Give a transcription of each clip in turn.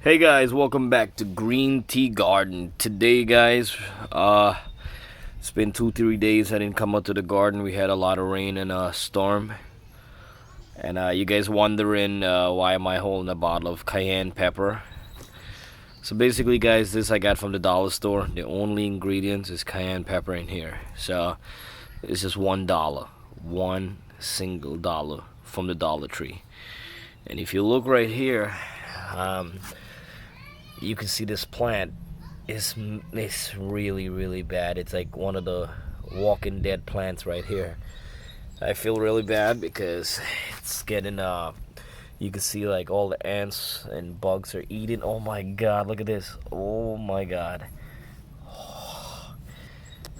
Hey guys, welcome back to GreenTGarden. Today guys, it's been 2-3 days I didn't come out to the garden. We had a lot of rain and a storm. And you guys wondering why am I holding a bottle of cayenne pepper. So basically guys, this I got from the dollar store. The only ingredients is cayenne pepper in here. So it's just $1. One single dollar from the Dollar Tree. And if you look right here, you can see this plant is really bad. It's like one of the walking dead plants right here. I feel really bad because it's getting you can see like all the ants and bugs are eating. Oh my god, look at this. Oh my god.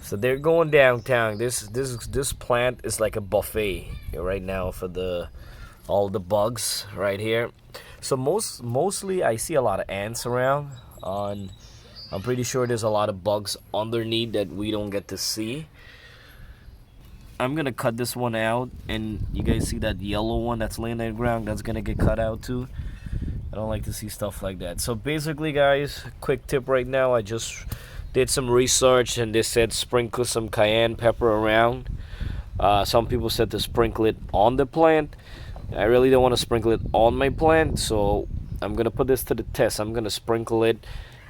So they're going downtown. This plant is like a buffet right now for all the bugs right here. So mostly I see a lot of ants around. I'm pretty sure there's a lot of bugs underneath that we don't get to see. I'm gonna cut this one out, and you guys see that yellow one that's laying on the ground? That's gonna get cut out too. I don't like to see stuff like that. So basically guys, quick tip right now, I just did some research and they said sprinkle some cayenne pepper around. Some people said to sprinkle it on the plant. I really don't want to sprinkle it on my plant, so I'm gonna put this to the test. I'm gonna sprinkle it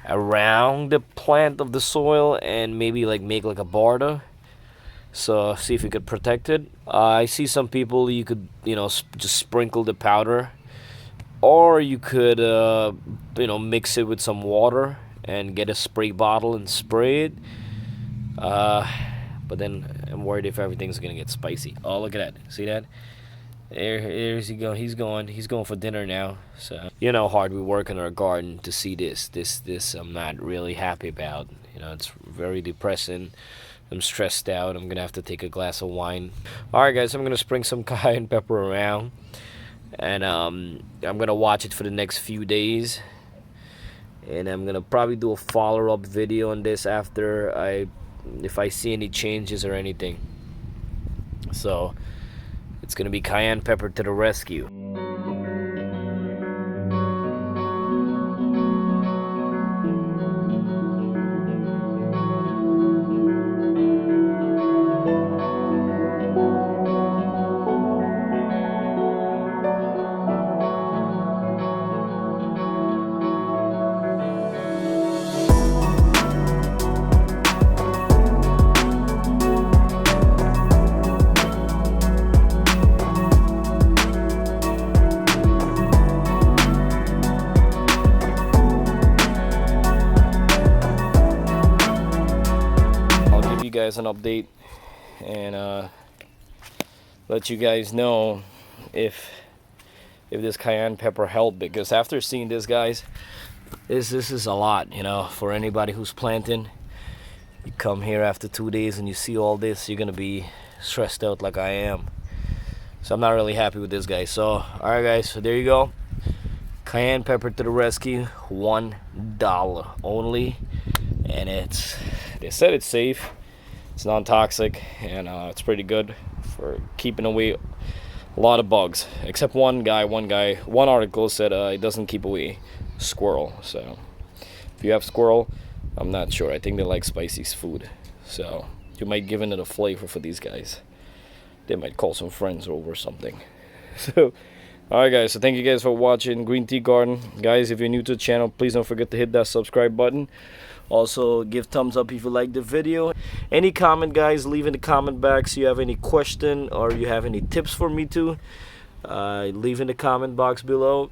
around the plant of the soil and maybe like make like a border, so see if we could protect it. I see some people, you could just sprinkle the powder, or you could mix it with some water and get a spray bottle and spray it. But then I'm worried if everything's gonna get spicy. Oh, look at that, see that? Here's he go. He's going for dinner now. So you know how hard we work in our garden to see this I'm not really happy about. It's very depressing. I'm stressed out. I'm gonna have to take a glass of wine. Alright guys, I'm gonna sprinkle some cayenne pepper around, and I'm gonna watch it for the next few days, and I'm gonna probably do a follow-up video on this after if I see any changes or anything. So it's gonna be cayenne pepper to the rescue. Guys an update and let you guys know if this cayenne pepper helped, because after seeing this guys, this is a lot, for anybody who's planting. You come here after 2 days and you see all this, you're gonna be stressed out like I am. So I'm not really happy with this guy. So alright guys, so there you go, cayenne pepper to the rescue, $1 only, and they said it's safe. It's non-toxic, and it's pretty good for keeping away a lot of bugs. Except one article said it doesn't keep away squirrel. So if you have squirrel, I'm not sure. I think they like spicy food. So you might give it a flavor for these guys. They might call some friends over or something. So alright guys, so thank you guys for watching GreenTGarden. Guys, if you're new to the channel, please don't forget to hit that subscribe button. Also, give thumbs up if you like the video. Any comment guys, leave in the comment box. You have any question or you have any tips for me too, leave in the comment box below.